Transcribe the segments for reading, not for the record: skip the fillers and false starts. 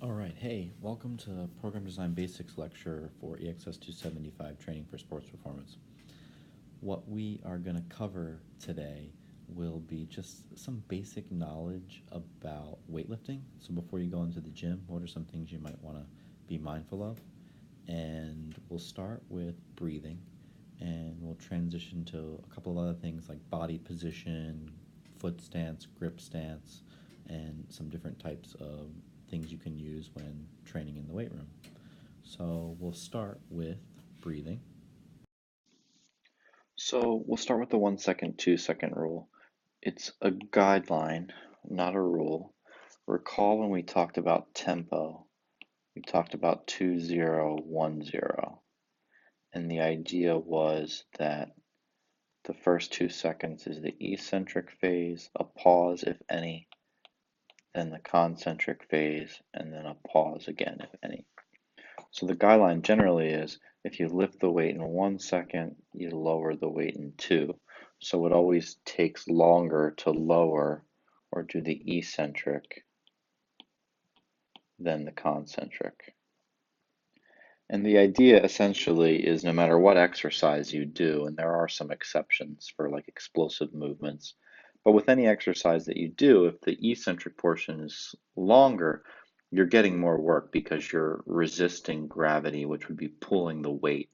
All right, hey, welcome to Program Design Basics lecture for EXS 275 Training for Sports Performance. What we are going to cover today will be just some basic knowledge about weightlifting. So before you go into the gym, what are some things you might want to be mindful of? And we'll start with breathing, and we'll transition to a couple of other things like body position, foot stance, grip stance, and some different types of things you can use when training in the weight room. So we'll start with breathing. So we'll start with the 1 second, 2 second rule. It's a guideline, not a rule. Recall when we talked about tempo, we talked about 2-0-1-0. And the idea was that the first 2 seconds is the eccentric phase, a pause, if any, then the concentric phase, and then a pause again, if any. So the guideline generally is if you lift the weight in 1 second, you lower the weight in 2. So it always takes longer to lower or do the eccentric than the concentric. And the idea essentially is no matter what exercise you do, and there are some exceptions for like explosive movements, but with any exercise that you do, if the eccentric portion is longer, you're getting more work because you're resisting gravity, which would be pulling the weight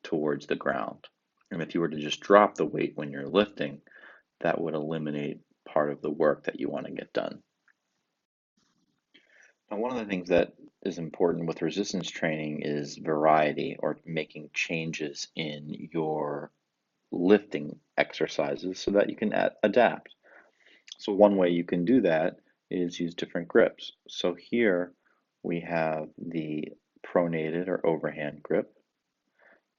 towards the ground. And if you were to just drop the weight when you're lifting, that would eliminate part of the work that you want to get done. Now, one of the things that is important with resistance training is variety or making changes in your lifting exercises so that you can adapt. So one way you can do that is use different grips. So here we have the pronated or overhand grip.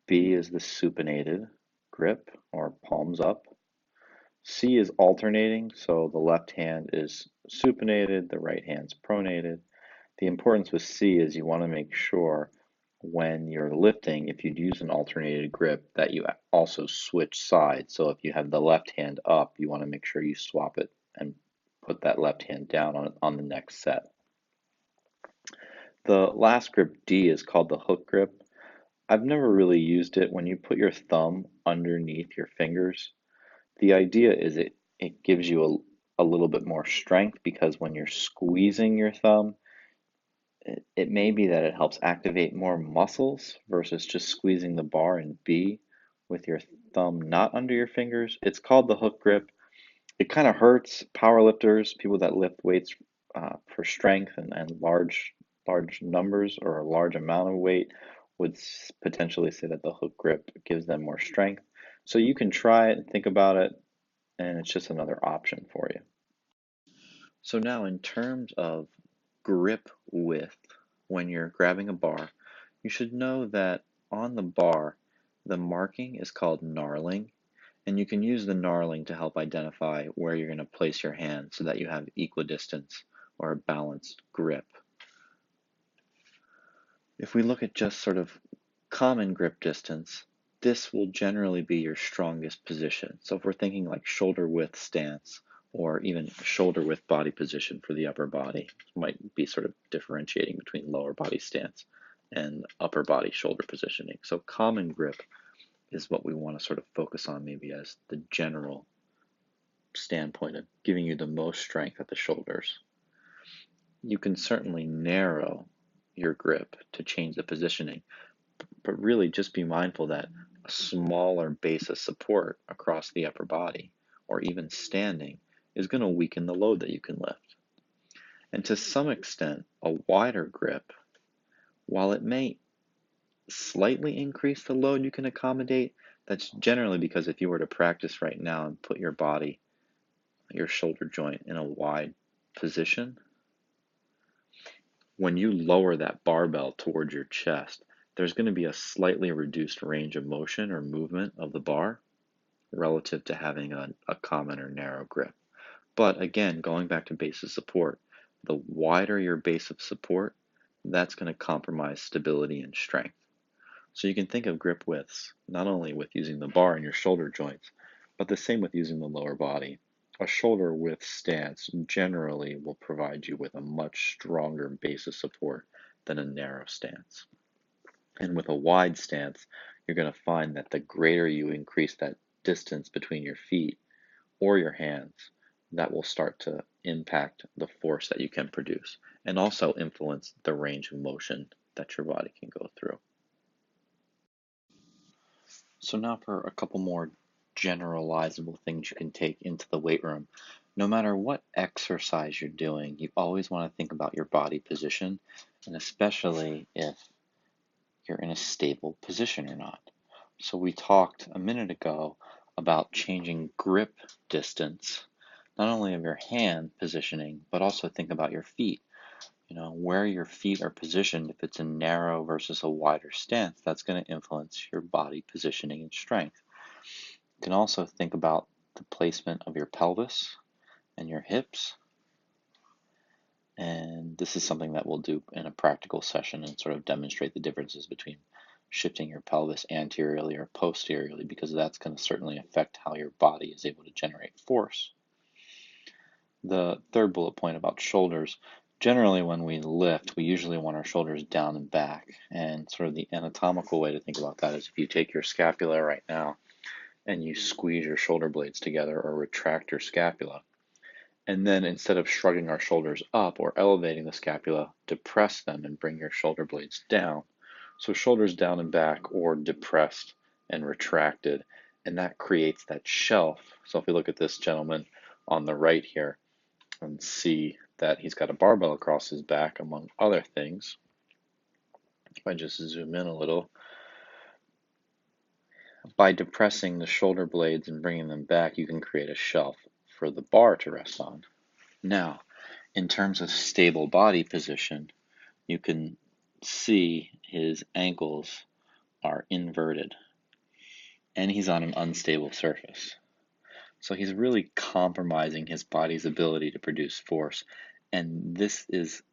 B is the supinated grip or palms up. C is alternating, so the left hand is supinated, the right hand's pronated. The importance with C is you want to make sure when you're lifting, if you'd use an alternated grip, that you also switch sides. So if you have the left hand up, you want to make sure you swap it and put that left hand down on the next set. The last grip, D, is called the hook grip. I've never really used it. When you put your thumb underneath your fingers, the idea is it gives you a little bit more strength because when you're squeezing your thumb, it may be that it helps activate more muscles versus just squeezing the bar in B with your thumb not under your fingers. It's called the hook grip. It kind of hurts powerlifters, people that lift weights for strength and large numbers or a large amount of weight would potentially say that the hook grip gives them more strength. So you can try it and think about it, and it's just another option for you. So now in terms of grip width, when you're grabbing a bar, you should know that on the bar, the marking is called knarling, and you can use the knarling to help identify where you're going to place your hand so that you have equidistance or a balanced grip. If we look at just sort of common grip distance, this will generally be your strongest position. So if we're thinking like shoulder width stance or even shoulder width body position for the upper body, might be sort of differentiating between lower body stance and upper body shoulder positioning. So common grip is what we want to sort of focus on maybe as the general standpoint of giving you the most strength at the shoulders. You can certainly narrow your grip to change the positioning, but really just be mindful that a smaller base of support across the upper body or even standing is going to weaken the load that you can lift. And to some extent, a wider grip, while it may slightly increase the load you can accommodate, that's generally because if you were to practice right now and put your body, your shoulder joint in a wide position, when you lower that barbell towards your chest, there's going to be a slightly reduced range of motion or movement of the bar relative to having a common or narrow grip. But again, going back to base of support, the wider your base of support, that's going to compromise stability and strength. So you can think of grip widths, not only with using the bar in your shoulder joints, but the same with using the lower body. A shoulder width stance generally will provide you with a much stronger base of support than a narrow stance. And with a wide stance, you're going to find that the greater you increase that distance between your feet or your hands, that will start to impact the force that you can produce and also influence the range of motion that your body can go through. So now for a couple more generalizable things you can take into the weight room. No matter what exercise you're doing, you always want to think about your body position, and especially if you're in a stable position or not. So we talked a minute ago about changing grip distance, not only of your hand positioning, but also think about your feet. Where your feet are positioned, if it's a narrow versus a wider stance, that's going to influence your body positioning and strength. You can also think about the placement of your pelvis and your hips. And this is something that we'll do in a practical session and sort of demonstrate the differences between shifting your pelvis anteriorly or posteriorly, because that's going to certainly affect how your body is able to generate force. The third bullet point about shoulders, generally when we lift, we usually want our shoulders down and back. And sort of the anatomical way to think about that is if you take your scapula right now and you squeeze your shoulder blades together or retract your scapula, and then instead of shrugging our shoulders up or elevating the scapula, depress them and bring your shoulder blades down. So shoulders down and back or depressed and retracted, and that creates that shelf. So if we look at this gentleman on the right here and see that he's got a barbell across his back, among other things. If I just zoom in a little, by depressing the shoulder blades and bringing them back, you can create a shelf for the bar to rest on. Now, in terms of stable body position, you can see his ankles are inverted and he's on an unstable surface. So he's really compromising his body's ability to produce force. And this is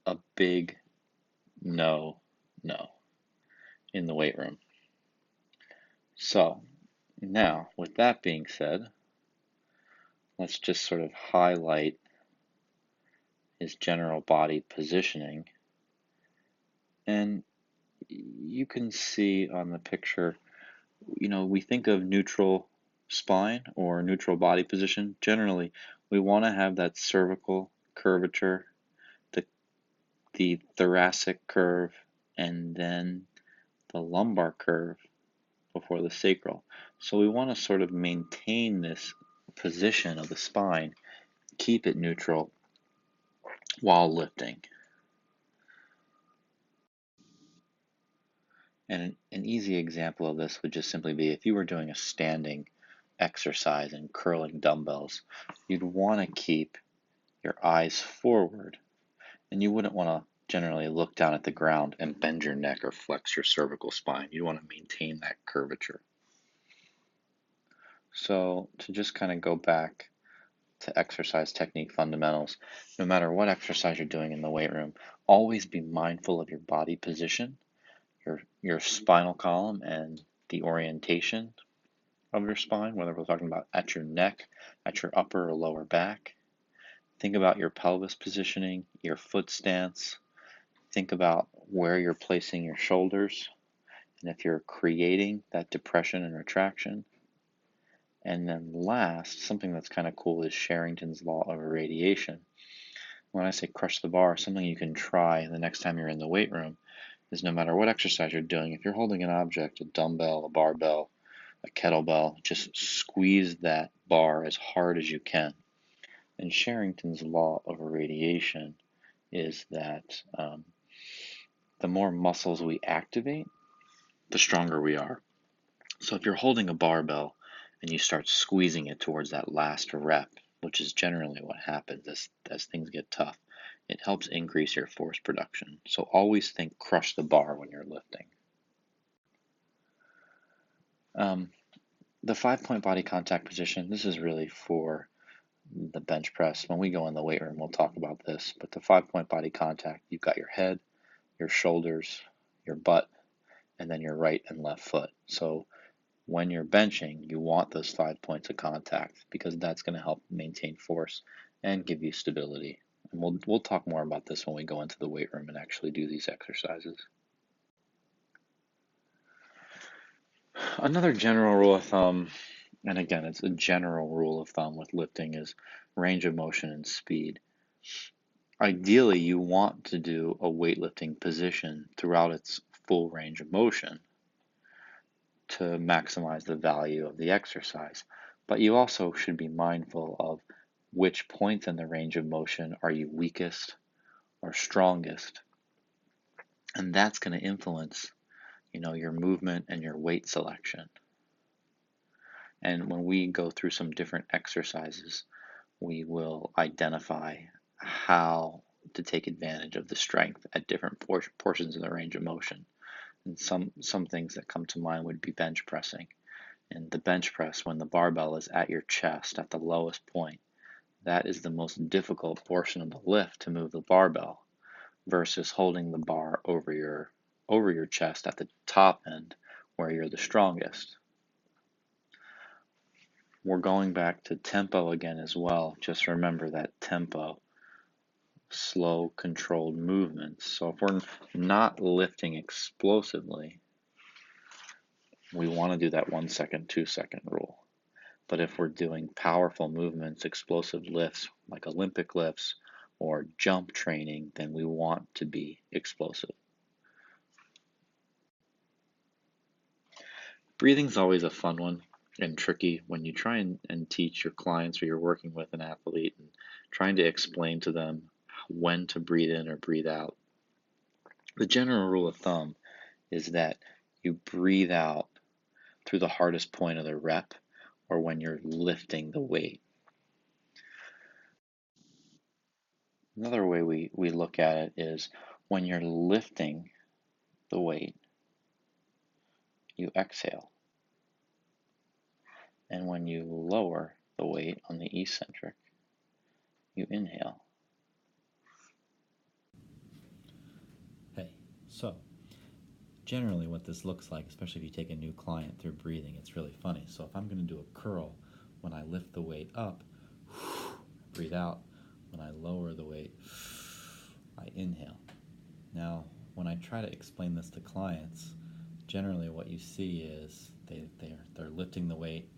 a big no in the weight room. So now, with that being said, let's just sort of highlight his general body positioning. And you can see on the picture, we think of neutral spine or neutral body position. Generally, we want to have that cervical curvature, the thoracic curve, and then the lumbar curve before the sacral. So we want to sort of maintain this position of the spine, keep it neutral while lifting. And an easy example of this would just simply be if you were doing a standing exercise and curling dumbbells, you'd want to keep your eyes forward, and you wouldn't want to generally look down at the ground and bend your neck or flex your cervical spine. You want to maintain that curvature. So to just kind of go back to exercise technique fundamentals, no matter what exercise you're doing in the weight room, always be mindful of your body position, your spinal column, and the orientation of your spine, whether we're talking about at your neck, at your upper or lower back. Think about your pelvis positioning, your foot stance. Think about where you're placing your shoulders, and if you're creating that depression and retraction. And then last, something that's kind of cool is Sherrington's law of irradiation. When I say crush the bar, something you can try the next time you're in the weight room is no matter what exercise you're doing, if you're holding an object, a dumbbell, a barbell, a kettlebell, just squeeze that bar as hard as you can. And Sherrington's law of irradiation is that the more muscles we activate, the stronger we are. So if you're holding a barbell and you start squeezing it towards that last rep, which is generally what happens as things get tough, it helps increase your force production. So always think crush the bar when you're lifting. The 5-point body contact position, this is really for the bench press. When we go in the weight room, we'll talk about this. But the 5-point body contact, you've got your head, your shoulders, your butt, and then your right and left foot. So when you're benching, you want those 5 points of contact because that's going to help maintain force and give you stability. And we'll talk more about this when we go into the weight room and actually do these exercises. Another general rule of thumb, and again, it's a general rule of thumb with lifting, is range of motion and speed. Ideally, you want to do a weightlifting position throughout its full range of motion to maximize the value of the exercise. But you also should be mindful of which points in the range of motion are you weakest or strongest. And that's going to influence, your movement and your weight selection. And when we go through some different exercises, we will identify how to take advantage of the strength at different portions of the range of motion. And some things that come to mind would be bench pressing. And the bench press, when the barbell is at your chest at the lowest point, that is the most difficult portion of the lift to move the barbell versus holding the bar over your chest at the top end where you're the strongest. We're going back to tempo again as well. Just remember that tempo, slow, controlled movements. So if we're not lifting explosively, we want to do that 1 second, 2 second rule. But if we're doing powerful movements, explosive lifts like Olympic lifts or jump training, then we want to be explosive. Breathing's always a fun one and tricky when you try and teach your clients or you're working with an athlete and trying to explain to them when to breathe in or breathe out. The general rule of thumb is that you breathe out through the hardest point of the rep or when you're lifting the weight. Another way we look at it is when you're lifting the weight, you exhale. And when you lower the weight on the eccentric, you inhale. Hey, so generally what this looks like, especially if you take a new client through breathing, it's really funny. So if I'm going to do a curl, when I lift the weight up, breathe out. When I lower the weight, I inhale. Now, when I try to explain this to clients, generally what you see is they're lifting the weight.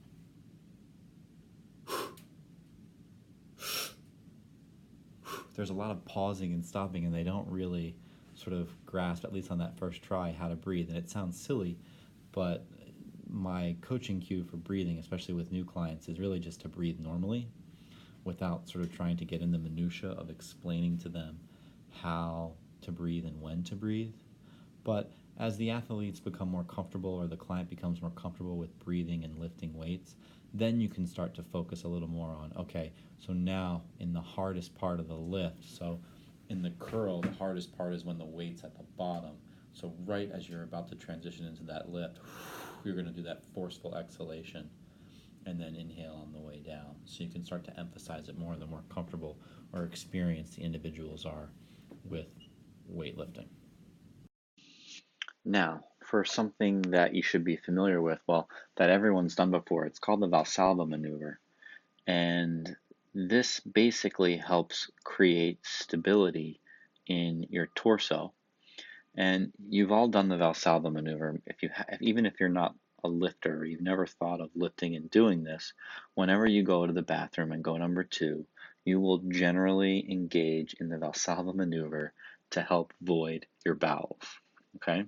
There's a lot of pausing and stopping, and they don't really sort of grasp, at least on that first try, how to breathe. And it sounds silly, but my coaching cue for breathing, especially with new clients, is really just to breathe normally without sort of trying to get in the minutia of explaining to them how to breathe and when to breathe. But as the athletes become more comfortable or the client becomes more comfortable with breathing and lifting weights, then you can start to focus a little more on, okay, so now in the hardest part of the lift, so in the curl, the hardest part is when the weight's at the bottom. So right as you're about to transition into that lift, you're going to do that forceful exhalation and then inhale on the way down. So you can start to emphasize it more the more comfortable or experienced the individuals are with weightlifting. Now, for something that you should be familiar with, well, that everyone's done before, it's called the Valsalva maneuver. And this basically helps create stability in your torso. And you've all done the Valsalva maneuver. Even if you're not a lifter, or you've never thought of lifting and doing this, whenever you go to the bathroom and go number 2, you will generally engage in the Valsalva maneuver to help void your bowels. Okay?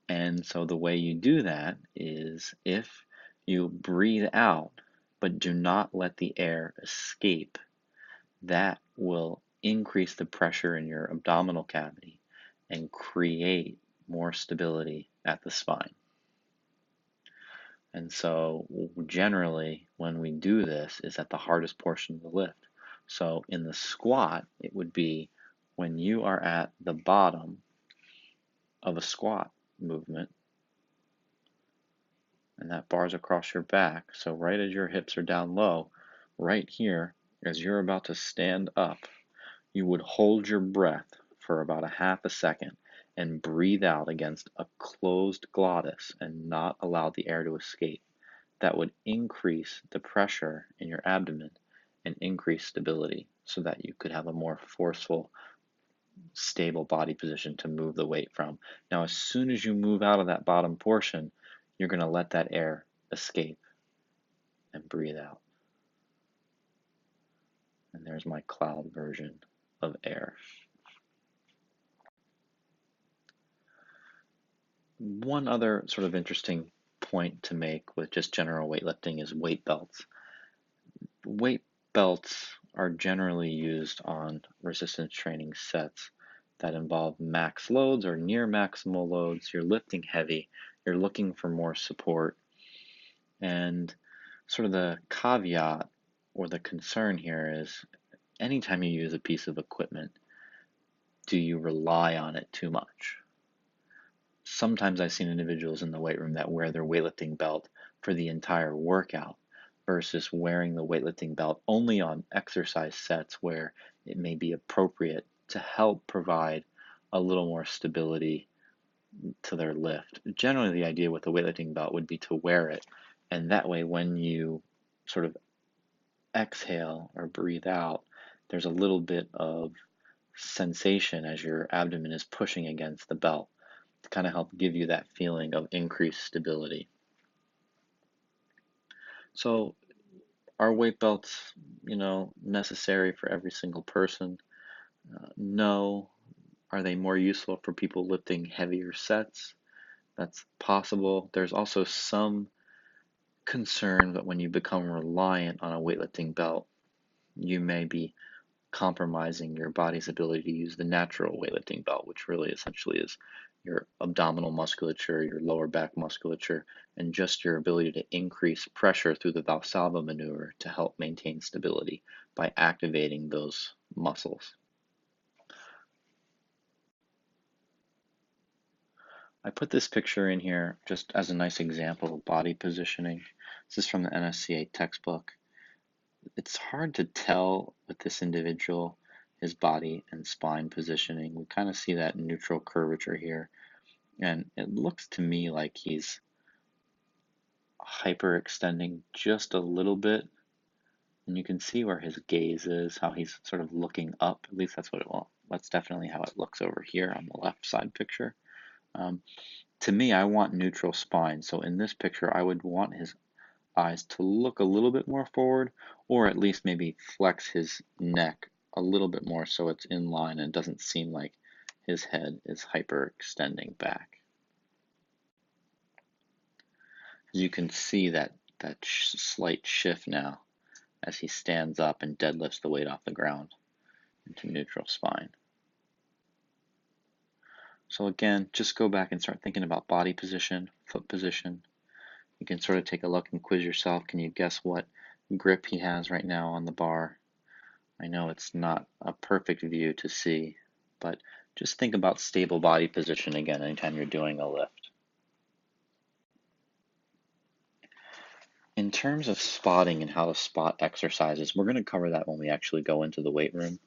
And so the way you do that is if you breathe out, but do not let the air escape, that will increase the pressure in your abdominal cavity and create more stability at the spine. And so generally when we do this is at the hardest portion of the lift. So in the squat, it would be when you are at the bottom of a squat movement, and that bar's across your back. So right as your hips are down low, right here, as you're about to stand up, you would hold your breath for about a half a second and breathe out against a closed glottis and not allow the air to escape. That would increase the pressure in your abdomen and increase stability so that you could have a more forceful, stable body position to move the weight from. Now, as soon as you move out of that bottom portion, you're going to let that air escape and breathe out. And there's my cloud version of air. One other sort of interesting point to make with just general weightlifting is weight belts. Weight belts are generally used on resistance training sets that involve max loads or near maximal loads. You're lifting heavy, you're looking for more support, and sort of the caveat or the concern here is anytime you use a piece of equipment, do you rely on it too much? Sometimes I've seen individuals in the weight room that wear their weightlifting belt for the entire workout versus wearing the weightlifting belt only on exercise sets where it may be appropriate to help provide a little more stability to their lift. Generally, the idea with the weightlifting belt would be to wear it, and that way when you sort of exhale or breathe out, there's a little bit of sensation as your abdomen is pushing against the belt to kind of help give you that feeling of increased stability. So, are weight belts, necessary for every single person? No. Are they more useful for people lifting heavier sets? That's possible. There's also some concern that when you become reliant on a weightlifting belt, you may be compromising your body's ability to use the natural weightlifting belt, which really essentially is your abdominal musculature, your lower back musculature, and just your ability to increase pressure through the Valsalva maneuver to help maintain stability by activating those muscles. I put this picture in here just as a nice example of body positioning. This is from the NSCA textbook. It's hard to tell with this individual his body and spine positioning. We kind of see that neutral curvature here, and it looks to me like he's hyperextending just a little bit, and you can see where his gaze is, how he's sort of looking up. At least that's definitely how it looks over here on the left side picture. To me, I want neutral spine, so in this picture, I would want his eyes to look a little bit more forward, or at least maybe flex his neck a little bit more so it's in line and doesn't seem like his head is hyperextending back. As you can see that slight shift now as he stands up and deadlifts the weight off the ground into neutral spine. So again, just go back and start thinking about body position, foot position. You can sort of take a look and quiz yourself. Can you guess what grip he has right now on the bar? I know it's not a perfect view to see, but just think about stable body position again anytime you're doing a lift. In terms of spotting and how to spot exercises, we're going to cover that when we actually go into the weight room,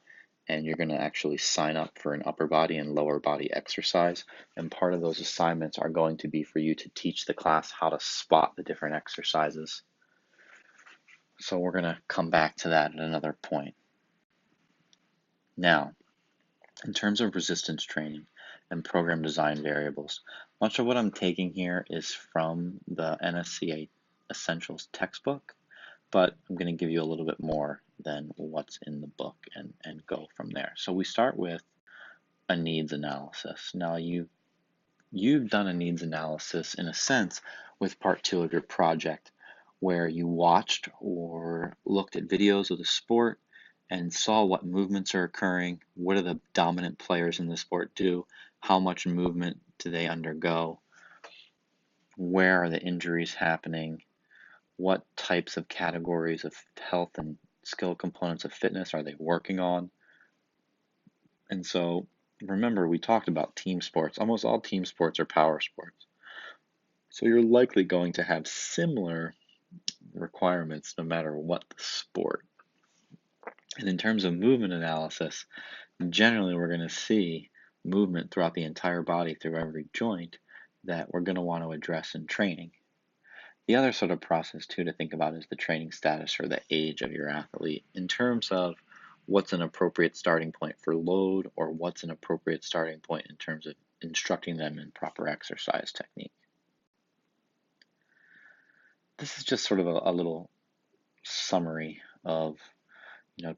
and you're going to actually sign up for an upper body and lower body exercise. And part of those assignments are going to be for you to teach the class how to spot the different exercises. So we're going to come back to that at another point. Now, in terms of resistance training and program design variables, much of what I'm taking here is from the NSCA Essentials textbook, but I'm going to give you a little bit more than what's in the book and go from there. So we start with a needs analysis. Now you've done a needs analysis in a sense with part 2 of your project, where you watched or looked at videos of the sport and saw what movements are occurring, what do the dominant players in the sport do, how much movement do they undergo, where are the injuries happening, what types of categories of health and skill components of fitness are they working on. And so remember, we talked about team sports. Almost all team sports are power sports. So you're likely going to have similar requirements no matter what the sport. And in terms of movement analysis, generally we're going to see movement throughout the entire body through every joint that we're going to want to address in training. The other sort of process too to think about is the training status or the age of your athlete in terms of what's an appropriate starting point for load or what's an appropriate starting point in terms of instructing them in proper exercise technique. This is just sort of a little summary of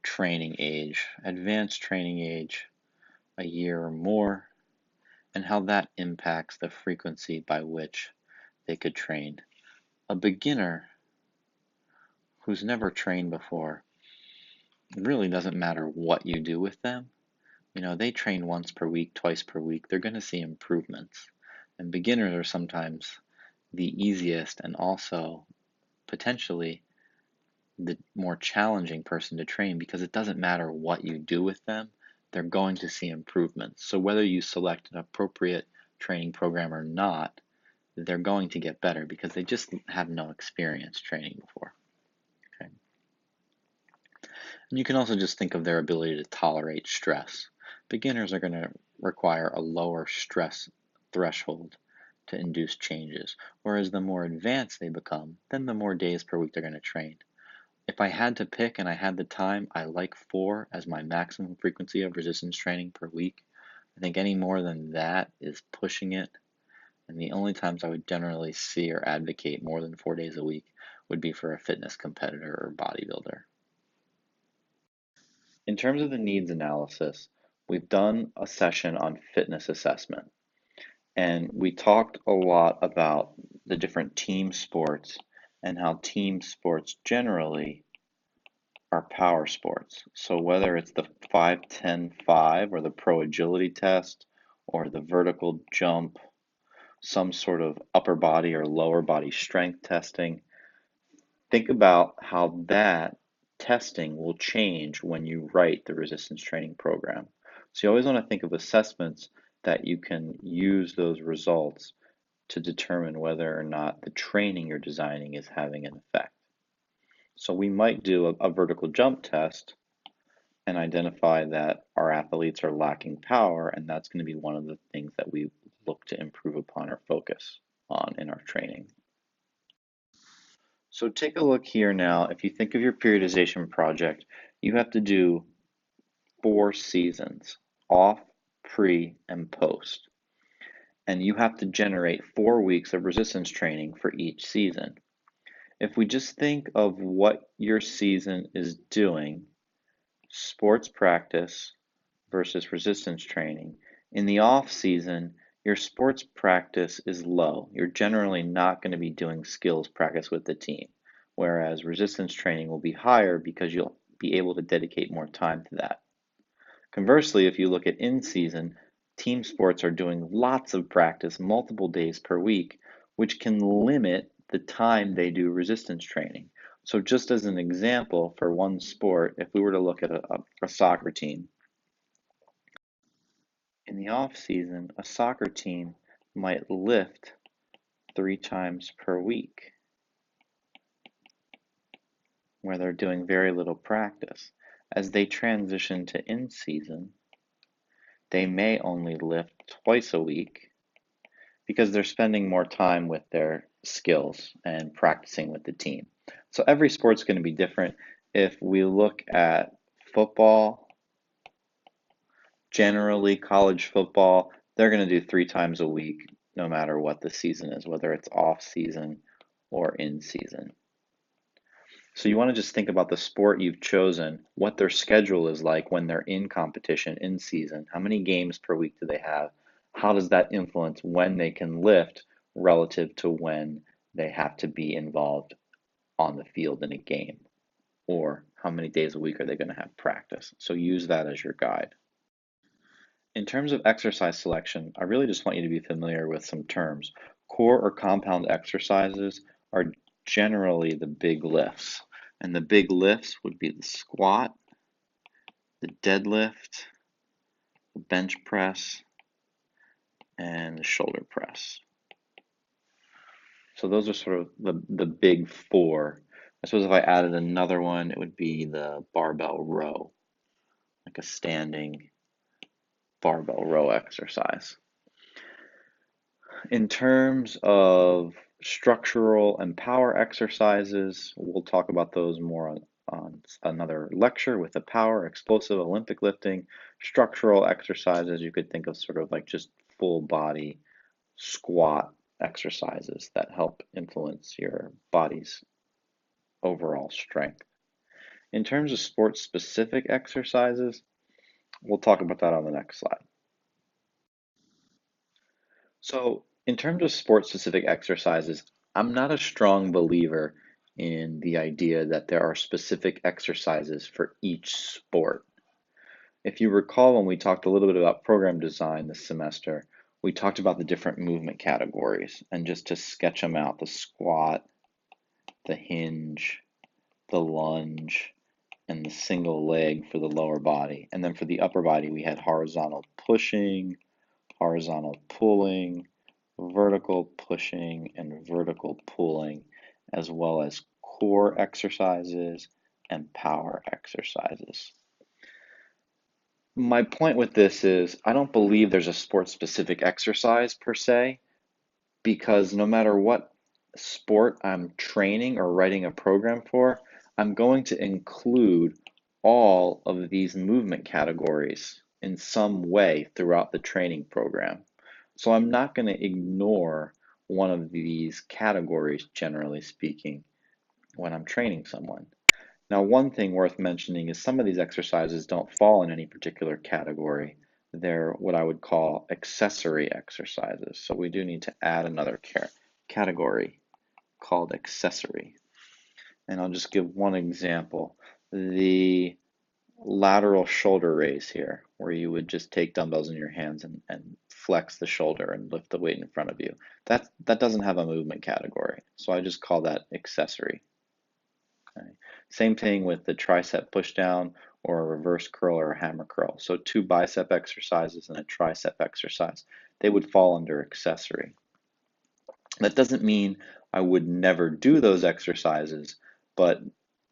training age, advanced training age, a year or more, and how that impacts the frequency by which they could train. A beginner who's never trained before, it really doesn't matter what you do with them. They train once per week, twice per week, they're going to see improvements. And beginners are sometimes the easiest and also potentially the more challenging person to train because it doesn't matter what you do with them, they're going to see improvements. So whether you select an appropriate training program or not, they're going to get better because they just have no experience training before. Okay. And you can also just think of their ability to tolerate stress. Beginners are going to require a lower stress threshold to induce changes, whereas the more advanced they become, then the more days per week they're going to train. If I had to pick and I had the time, I like 4 as my maximum frequency of resistance training per week. I think any more than that is pushing it. And the only times I would generally see or advocate more than 4 days a week would be for a fitness competitor or bodybuilder. In terms of the needs analysis, we've done a session on fitness assessment. And we talked a lot about the different team sports and how team sports generally are power sports. So whether it's the 5-10-5 or the pro agility test or the vertical jump, some sort of upper body or lower body strength testing, think about how that testing will change when you write the resistance training program. So you always want to think of assessments that you can use those results to determine whether or not the training you're designing is having an effect. So we might do a vertical jump test and identify that our athletes are lacking power, and that's going to be one of the things that we look to improve upon or focus on in our training. So take a look here now. If you think of your periodization project, you have to do 4 seasons, off, pre, and post. And you have to generate 4 weeks of resistance training for each season. If we just think of what your season is doing, sports practice versus resistance training, in the off season, your sports practice is low. You're generally not going to be doing skills practice with the team, whereas resistance training will be higher because you'll be able to dedicate more time to that. Conversely, if you look at in season, team sports are doing lots of practice, multiple days per week, which can limit the time they do resistance training. So just as an example for one sport, if we were to look at a soccer team, in the off season, a soccer team might lift 3 times per week, where they're doing very little practice. As they transition to in season, they may only lift twice a week because they're spending more time with their skills and practicing with the team. So every sport's going to be different. If we look at football, generally college football, they're going to do 3 times a week no matter what the season is, whether it's off season or in season. So you want to just think about the sport you've chosen, what their schedule is like when they're in competition, in season. How many games per week do they have? How does that influence when they can lift relative to when they have to be involved on the field in a game? Or how many days a week are they going to have practice? So use that as your guide. In terms of exercise selection, I really just want you to be familiar with some terms. Core or compound exercises are generally the big lifts. And the big lifts would be the squat, the deadlift, the bench press, and the shoulder press. So those are sort of the big 4. I suppose if I added another one, it would be the barbell row, like a standing barbell row exercise. In terms of structural and power exercises, we'll talk about those more on another lecture with the power, explosive, Olympic lifting, structural exercises. You could think of sort of like just full body squat exercises that help influence your body's overall strength. In terms of sports specific exercises, we'll talk about that on the next slide. So, in terms of sport specific exercises, I'm not a strong believer in the idea that there are specific exercises for each sport. If you recall, when we talked a little bit about program design this semester, we talked about the different movement categories. And just to sketch them out, the squat, the hinge, the lunge, and the single leg for the lower body. And then for the upper body, we had horizontal pushing, horizontal pulling, vertical pushing, and vertical pulling, as well as core exercises and power exercises. My point with this is I don't believe there's a sport specific exercise per se, because no matter what sport I'm training or writing a program for, I'm going to include all of these movement categories in some way throughout the training program. So I'm not going to ignore one of these categories, generally speaking, when I'm training someone. Now, one thing worth mentioning is some of these exercises don't fall in any particular category. They're what I would call accessory exercises. So we do need to add another category called accessory. And I'll just give one example. The lateral shoulder raise here, where you would just take dumbbells in your hands and flex the shoulder and lift the weight in front of you. That doesn't have a movement category, so I just call that accessory. Okay. Same thing with the tricep pushdown or a reverse curl or a hammer curl. So two bicep exercises and a tricep exercise. They would fall under accessory. That doesn't mean I would never do those exercises, but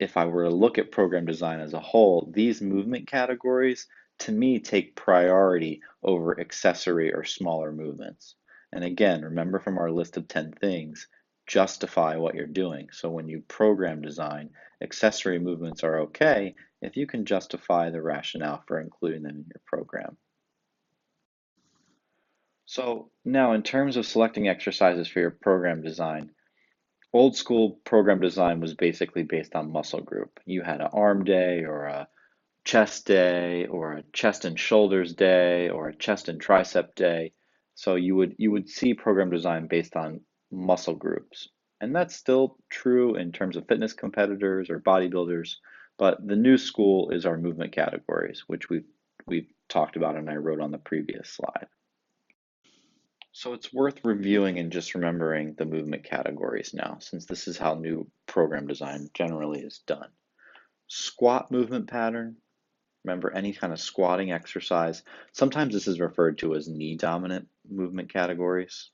if I were to look at program design as a whole, these movement categories to me take priority over accessory or smaller movements. And again, remember from our list of 10 things, justify what you're doing. So when you program design, accessory movements are okay if you can justify the rationale for including them in your program. So now in terms of selecting exercises for your program design, old school program design was basically based on muscle group. You had an arm day or a chest day or a chest and shoulders day or a chest and tricep day. So you would see program design based on muscle groups. And that's still true in terms of fitness competitors or bodybuilders, but the new school is our movement categories, which we've talked about and I wrote on the previous slide. So it's worth reviewing and just remembering the movement categories now, since this is how new program design generally is done. Squat movement pattern. Remember any kind of squatting exercise. Sometimes this is referred to as knee dominant movement categories,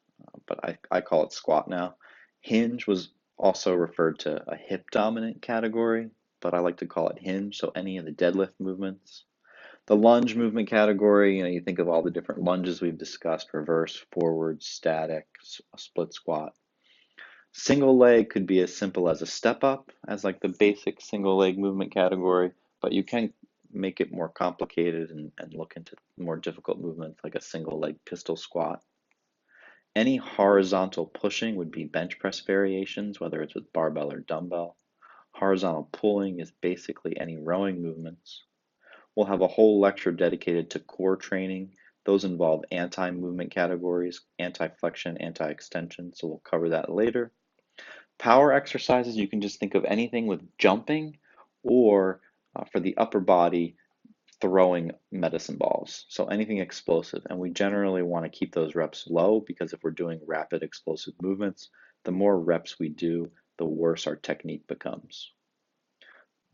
but I call it squat now. Hinge was also referred to a hip dominant category, but I like to call it hinge, so any of the deadlift movements. The lunge movement category, you think of all the different lunges we've discussed, reverse, forward, static, split squat. Single leg could be as simple as a step up, as like the basic single leg movement category, but you can make it more complicated and look into more difficult movements like a single leg pistol squat. Any horizontal pushing would be bench press variations, whether it's with barbell or dumbbell. Horizontal pulling is basically any rowing movements. We'll have a whole lecture dedicated to core training. Those involve anti-movement categories, anti-flexion, anti-extension, so we'll cover that later. Power exercises, you can just think of anything with jumping or for the upper body, throwing medicine balls. So anything explosive. And we generally want to keep those reps low because if we're doing rapid explosive movements, the more reps we do, the worse our technique becomes.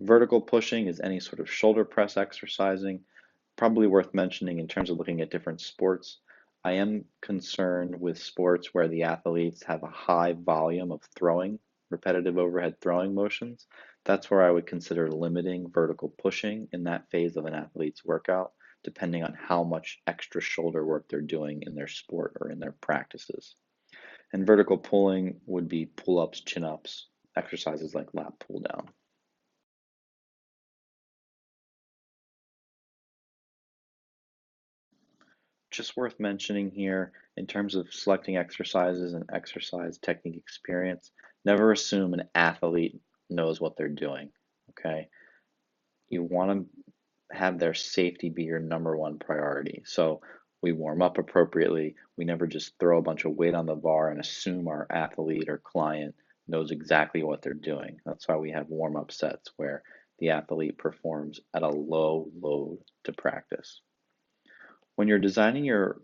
Vertical pushing is any sort of shoulder press exercising. Probably worth mentioning in terms of looking at different sports. I am concerned with sports where the athletes have a high volume of throwing, repetitive overhead throwing motions. That's where I would consider limiting vertical pushing in that phase of an athlete's workout depending on how much extra shoulder work they're doing in their sport or in their practices. And vertical pulling would be pull-ups, chin-ups, exercises like lat pull down. Just worth mentioning here in terms of selecting exercises and exercise technique experience, never assume an athlete knows what they're doing, okay? You want to have their safety be your number one priority. So we warm up appropriately. We never just throw a bunch of weight on the bar and assume our athlete or client knows exactly what they're doing. That's why we have warm up sets where the athlete performs at a low load to practice. When you're designing your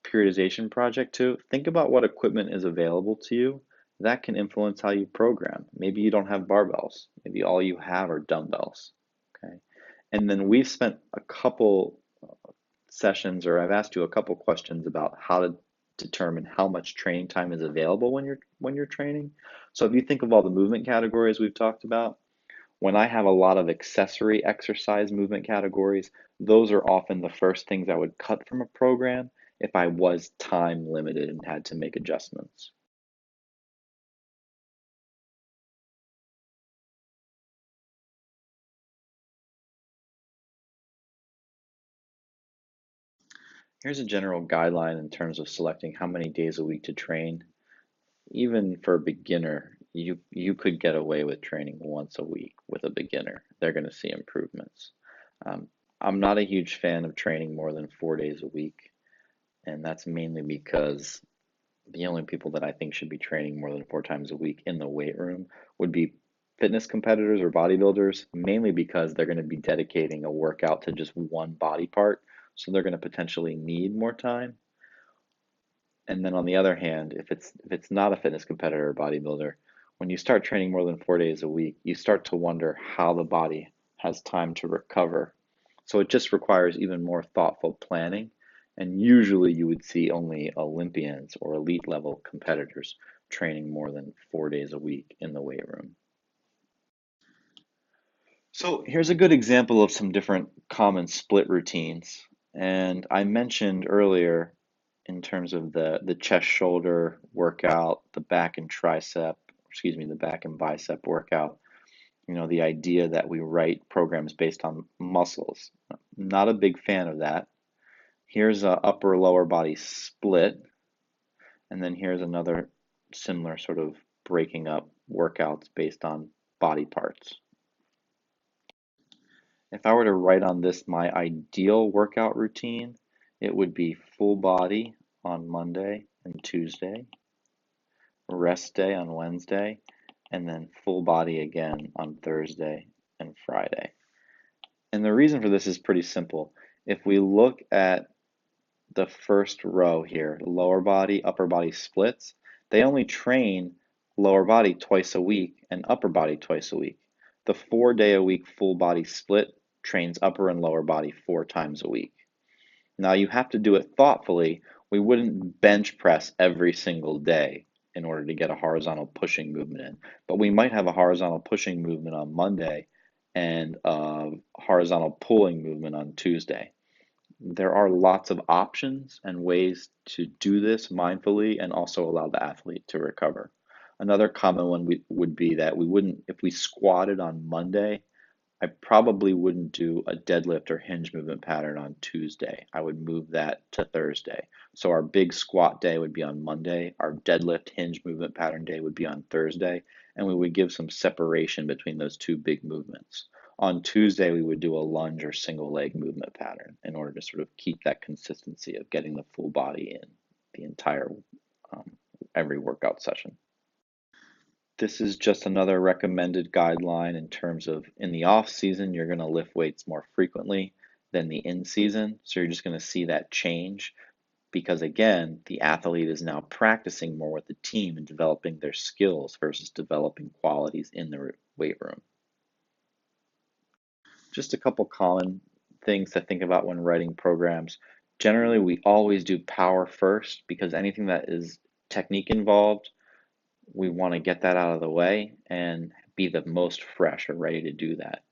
periodization project too, think about what equipment is available to you. That can influence how you program. Maybe you don't have barbells. Maybe all you have are dumbbells. Okay. And then we've spent a couple sessions, or I've asked you a couple questions about how to determine how much training time is available when you're training. So if you think of all the movement categories we've talked about, when I have a lot of accessory exercise movement categories, those are often the first things I would cut from a program if I was time limited and had to make adjustments. Here's a general guideline in terms of selecting how many days a week to train. Even for a beginner, you could get away with training once a week with a beginner. They're going to see improvements. Um, I'm not a huge fan of training more than 4 days a week, and that's mainly because the only people that I think should be training more than 4 times a week in the weight room would be fitness competitors or bodybuilders, mainly because they're going to be dedicating a workout to just one body part, so they're going to potentially need more time. And then on the other hand, if it's not a fitness competitor or bodybuilder, when you start training more than 4 days a week, you start to wonder how the body has time to recover. So it just requires even more thoughtful planning. And usually you would see only Olympians or elite level competitors training more than 4 days a week in the weight room. So here's a good example of some different common split routines. And I mentioned earlier in terms of the chest shoulder workout, the back and tricep, excuse me, the back and bicep workout, the idea that we write programs based on muscles. Not a big fan of that. Here's a upper lower body split, and then here's another similar sort of breaking up workouts based on body parts. If I were to write on this my ideal workout routine, it would be full body on Monday and Tuesday, rest day on Wednesday, and then full body again on Thursday and Friday. And the reason for this is pretty simple. If we look at the first row here, lower body, upper body splits, they only train lower body twice a week and upper body twice a week. The 4 day a week full body split trains upper and lower body 4 times a week. Now you have to do it thoughtfully. We wouldn't bench press every single day in order to get a horizontal pushing movement in, but we might have a horizontal pushing movement on Monday and a horizontal pulling movement on Tuesday. There are lots of options and ways to do this mindfully and also allow the athlete to recover. Another common one would be that we wouldn't, if we squatted on Monday, I probably wouldn't do a deadlift or hinge movement pattern on Tuesday. I would move that to Thursday. So our big squat day would be on Monday, our deadlift hinge movement pattern day would be on Thursday, and we would give some separation between those two big movements. On Tuesday, we would do a lunge or single leg movement pattern in order to sort of keep that consistency of getting the full body in the entire um, every workout session. This is just another recommended guideline in terms of in the off season, you're going to lift weights more frequently than the in season. So you're just going to see that change because, again, the athlete is now practicing more with the team and developing their skills versus developing qualities in the weight room. Just a couple common things to think about when writing programs. Generally, we always do power first because anything that is technique involved, we want to get that out of the way and be the most fresh or ready to do that.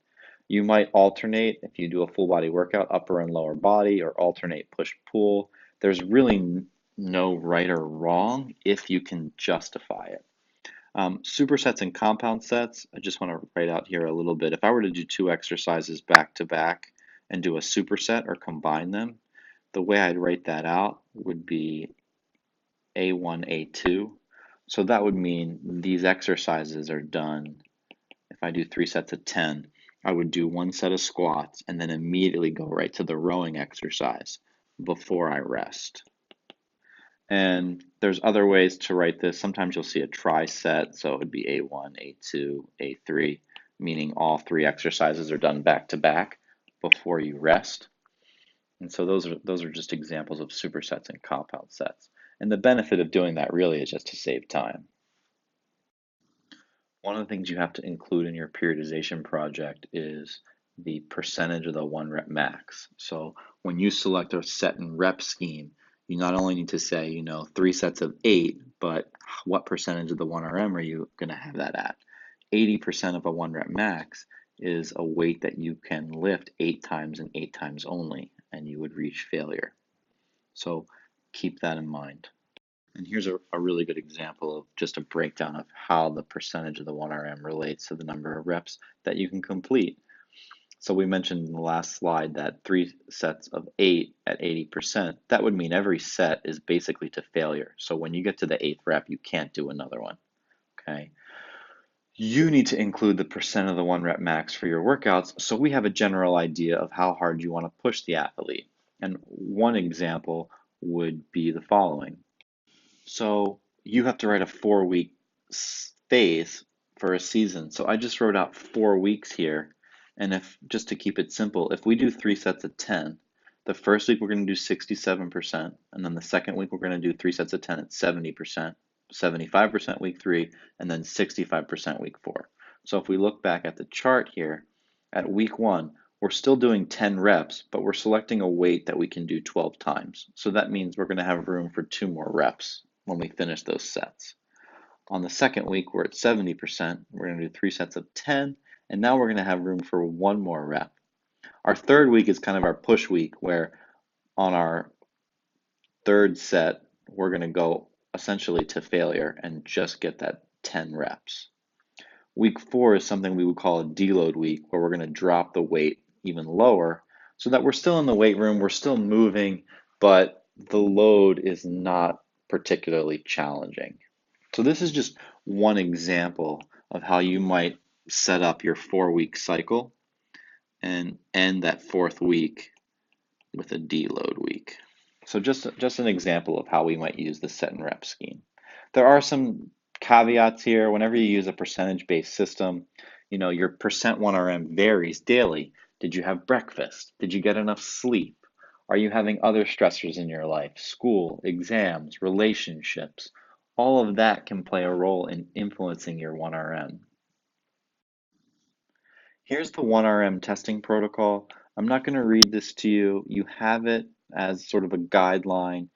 You might alternate if you do a full body workout, upper and lower body, or alternate push-pull. There's really no right or wrong if you can justify it. Supersets and compound sets, I just want to write out here a little bit. If I were to do two exercises back to back and do a superset or combine them, the way I'd write that out would be A1, A2. So that would mean these exercises are done. If I do 3 sets of 10, I would do 1 set of squats and then immediately go right to the rowing exercise before I rest. And there's other ways to write this. Sometimes you'll see a tri-set, so it would be A1, A2, A3, meaning all 3 exercises are done back to back before you rest. And so those are just examples of supersets and compound sets. And the benefit of doing that really is just to save time. One of the things you have to include in your periodization project is the percentage of the 1 rep max. So when you select a set and rep scheme, you not only need to say, 3 sets of 8, but what percentage of the 1RM are you going to have that at? 80% of a 1 rep max is a weight that you can lift 8 times and 8 times only, and you would reach failure. So keep that in mind. And here's a really good example of just a breakdown of how the percentage of the 1RM relates to the number of reps that you can complete. So we mentioned in the last slide that 3 sets of 8 at 80%, that would mean every set is basically to failure. So when you get to the 8th rep, you can't do another one, okay? You need to include the percent of the 1 rep max for your workouts, so we have a general idea of how hard you want to push the athlete. And one example would be the following. So you have to write a 4-week phase for a season. So I just wrote out 4 weeks here. And if, just to keep it simple, if we do 3 sets of 10, the first week we're going to do 67%, and then the second week we're going to do 3 sets of 10 at 70%, 75% week 3, and then 65% week 4. So if we look back at the chart here, at week 1, we're still doing 10 reps, but we're selecting a weight that we can do 12 times. So that means we're going to have room for 2 more reps when we finish those sets. On the second week, we're at 70%. We're going to do 3 sets of 10, and now we're going to have room for 1 more rep. Our third week is kind of our push week, where on our third set, we're going to go essentially to failure and just get that 10 reps. Week 4 is something we would call a deload week, where we're going to drop the weight even lower so that we're still in the weight room, we're still moving, but the load is not particularly challenging. So this is just one example of how you might set up your 4-week cycle and end that 4th week with a deload week. So just an example of how we might use the set and rep scheme. There are some caveats here. Whenever you use a percentage-based system, your percent 1RM varies daily. Did you have breakfast? Did you get enough sleep? Are you having other stressors in your life? School, exams, relationships? All of that can play a role in influencing your 1RM. Here's the 1RM testing protocol. I'm not going to read this to you. You have it as sort of a guideline.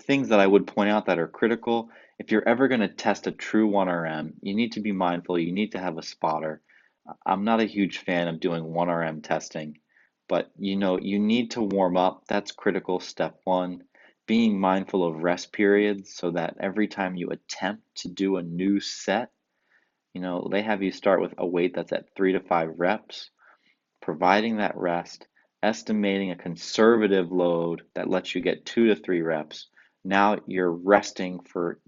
Things that I would point out that are critical: if you're ever going to test a true 1RM, you need to be mindful. You need to have a spotter. I'm not a huge fan of doing 1RM testing, but you need to warm up. That's critical, step 1. Being mindful of rest periods so that every time you attempt to do a new set, they have you start with a weight that's at 3 to 5 reps, providing that rest, estimating a conservative load that lets you get 2 to 3 reps. Now you're resting for,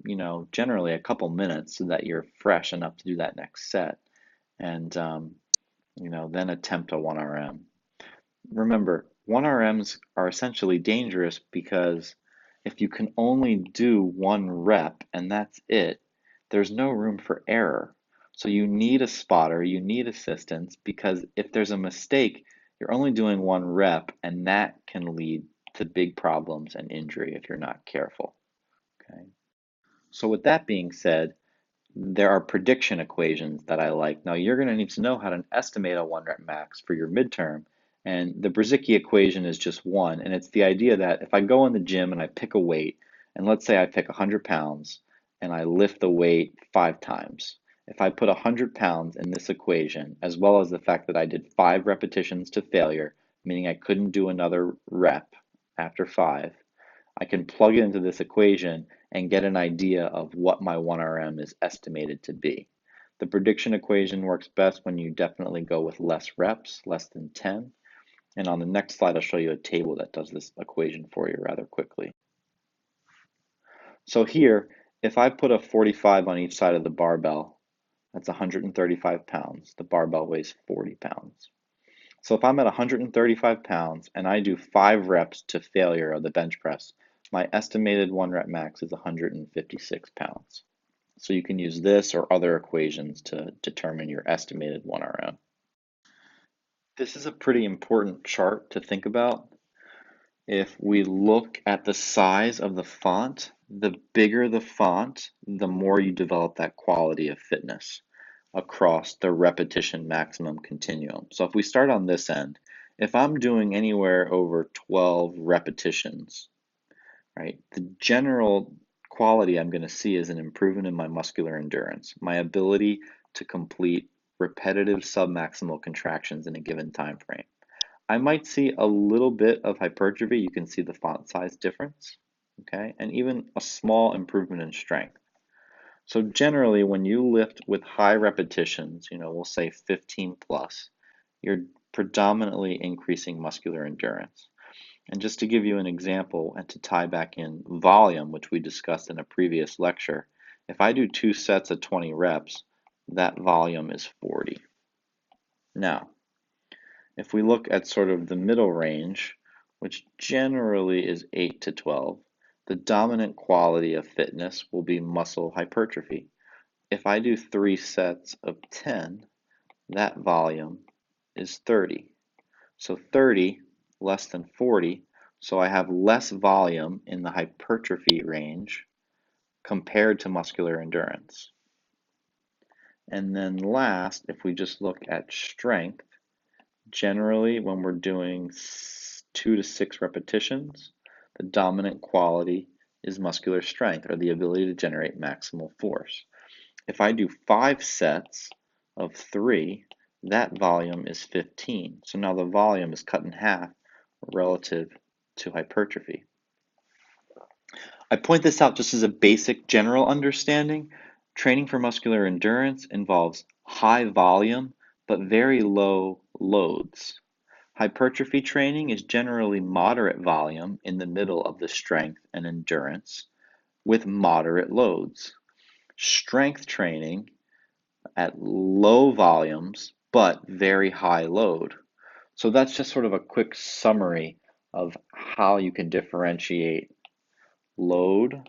generally a couple minutes so that you're fresh enough to do that next set. And, then attempt a 1RM. Remember, 1RMs are essentially dangerous because if you can only do 1 rep and that's it, there's no room for error. So you need a spotter, you need assistance, because if there's a mistake, you're only doing 1 rep, and that can lead to big problems and injury if you're not careful. Okay. So with that being said, there are prediction equations that I like. Now you're going to need to know how to estimate a 1 rep max for your midterm. And the Brzezicki equation is just one. And it's the idea that if I go in the gym and I pick a weight, and let's say I pick 100 pounds and I lift the weight 5 times, if I put 100 pounds in this equation, as well as the fact that I did 5 repetitions to failure, meaning I couldn't do another rep after 5, I can plug it into this equation and get an idea of what my 1RM is estimated to be. The prediction equation works best when you definitely go with less reps, less than 10. And on the next slide, I'll show you a table that does this equation for you rather quickly. So here, if I put a 45 on each side of the barbell, that's 135 pounds. The barbell weighs 40 pounds. So if I'm at 135 pounds and I do 5 reps to failure of the bench press, my estimated 1 rep max is 156 pounds. So you can use this or other equations to determine your estimated 1RM. This is a pretty important chart to think about. If we look at the size of the font, the bigger the font, the more you develop that quality of fitness across the repetition maximum continuum. So if we start on this end, if I'm doing anywhere over 12 repetitions, right, the general quality I'm going to see is an improvement in my muscular endurance, my ability to complete repetitive submaximal contractions in a given time frame. I might see a little bit of hypertrophy. You can see the font size difference, okay, and even a small improvement in strength. So generally, when you lift with high repetitions, we'll say 15 plus, you're predominantly increasing muscular endurance. And just to give you an example and to tie back in volume, which we discussed in a previous lecture, if I do 2 sets of 20 reps, that volume is 40. Now, if we look at sort of the middle range, which generally is 8 to 12, the dominant quality of fitness will be muscle hypertrophy. If I do 3 sets of 10, that volume is 30. So 30 less than 40, so I have less volume in the hypertrophy range compared to muscular endurance. And then last, if we just look at strength, generally when we're doing 2 to 6 repetitions, the dominant quality is muscular strength, or the ability to generate maximal force. If I do 5 sets of 3, that volume is 15. So now the volume is cut in half relative to hypertrophy. I point this out just as a basic general understanding. Training for muscular endurance involves high volume but very low loads. Hypertrophy training is generally moderate volume in the middle of the strength and endurance with moderate loads. Strength training at low volumes but very high load. So that's just sort of a quick summary of how you can differentiate load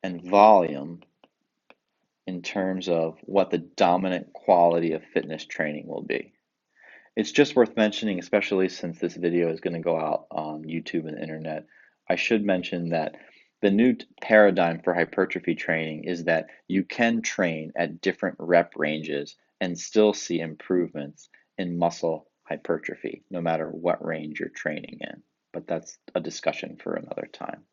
and volume in terms of what the dominant quality of fitness training will be. It's just worth mentioning, especially since this video is going to go out on YouTube and the internet, I should mention that the new paradigm for hypertrophy training is that you can train at different rep ranges and still see improvements in muscle hypertrophy, no matter what range you're training in. But that's a discussion for another time.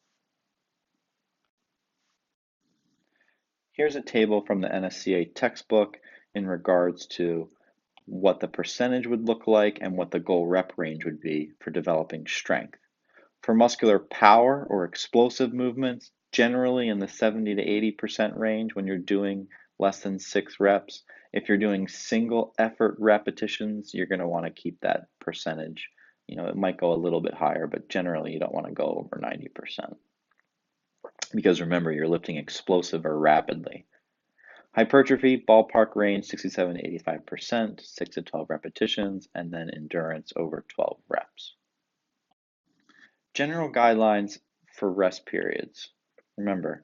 Here's a table from the NSCA textbook in regards to what the percentage would look like and what the goal rep range would be for developing strength. For muscular power or explosive movements, generally in the 70 to 80% range when you're doing less than 6 reps. If you're doing single effort repetitions, you're going to want to keep that percentage. It might go a little bit higher, but generally you don't want to go over 90%. Because remember, you're lifting explosive or rapidly. Hypertrophy, ballpark range 67 to 85%, 6 to 12 repetitions, and then endurance over 12 reps. General guidelines for rest periods. Remember,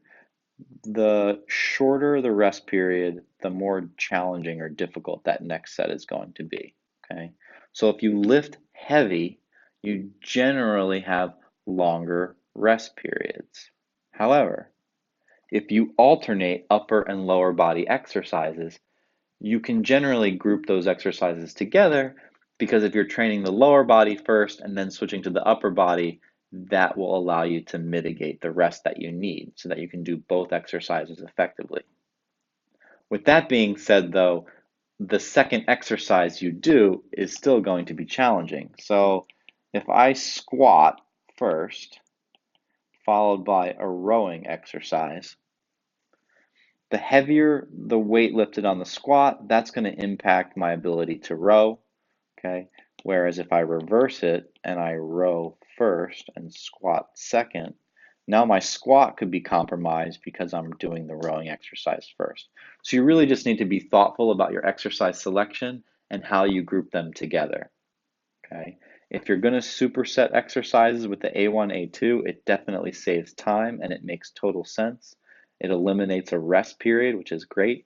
the shorter the rest period, the more challenging or difficult that next set is going to be, okay? So if you lift heavy, you generally have longer rest periods. However, if you alternate upper and lower body exercises, you can generally group those exercises together because if you're training the lower body first and then switching to the upper body, that will allow you to mitigate the rest that you need so that you can do both exercises effectively. With that being said, though, the second exercise you do is still going to be challenging. So if I squat first, followed by a rowing exercise, the heavier the weight lifted on the squat, that's going to impact my ability to row, okay? Whereas if I reverse it and I row first and squat second, now my squat could be compromised because I'm doing the rowing exercise first. So you really just need to be thoughtful about your exercise selection and how you group them together, okay? If you're going to superset exercises with the A1, A2, it definitely saves time and it makes total sense. It eliminates a rest period, which is great.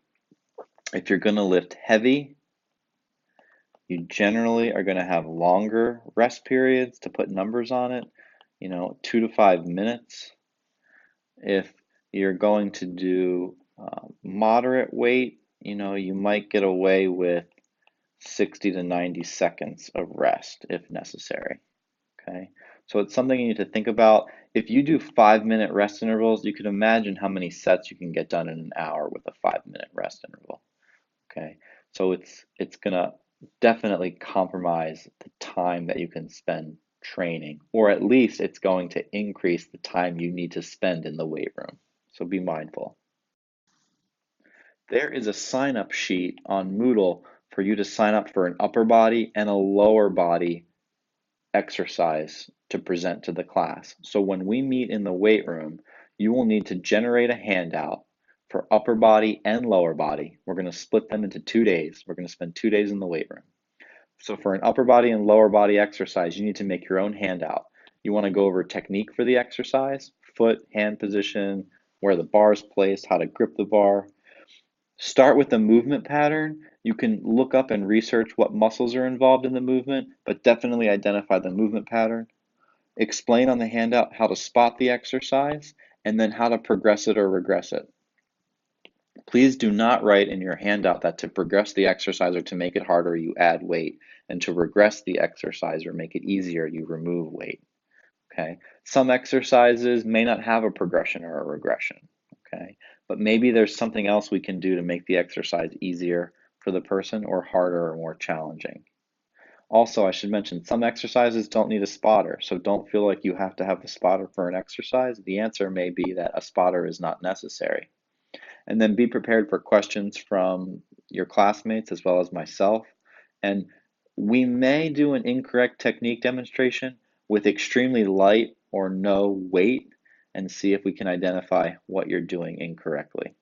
If you're going to lift heavy, you generally are going to have longer rest periods. To put numbers on it, 2 to 5 minutes. If you're going to do moderate weight, you might get away with 60 to 90 seconds of rest if necessary. Okay, so it's something you need to think about. If you do 5-minute rest intervals, you can imagine how many sets you can get done in an hour with a 5-minute rest interval. Okay, so it's gonna definitely compromise the time that you can spend training, or at least it's going to increase the time you need to spend in the weight room. So be mindful. There is a sign up sheet on Moodle for you to sign up for an upper body and a lower body exercise to present to the class. So when we meet in the weight room, you will need to generate a handout for upper body and lower body. We're going to split them into 2 days. We're going to spend 2 days in the weight room. So for an upper body and lower body exercise, you need to make your own handout. You want to go over technique for the exercise, foot, hand position, where the bar is placed, how to grip the bar. Start with the movement pattern. You can look up and research what muscles are involved in the movement, but definitely identify the movement pattern. Explain on the handout how to spot the exercise and then how to progress it or regress it. Please do not write in your handout that to progress the exercise or to make it harder, you add weight, and to regress the exercise or make it easier, you remove weight. Okay. Some exercises may not have a progression or a regression. Okay. But maybe there's something else we can do to make the exercise easier for the person or harder or more challenging. Also, I should mention some exercises don't need a spotter, so don't feel like you have to have the spotter for an exercise. The answer may be that a spotter is not necessary. And then be prepared for questions from your classmates as well as myself. And we may do an incorrect technique demonstration with extremely light or no weight and see if we can identify what you're doing incorrectly.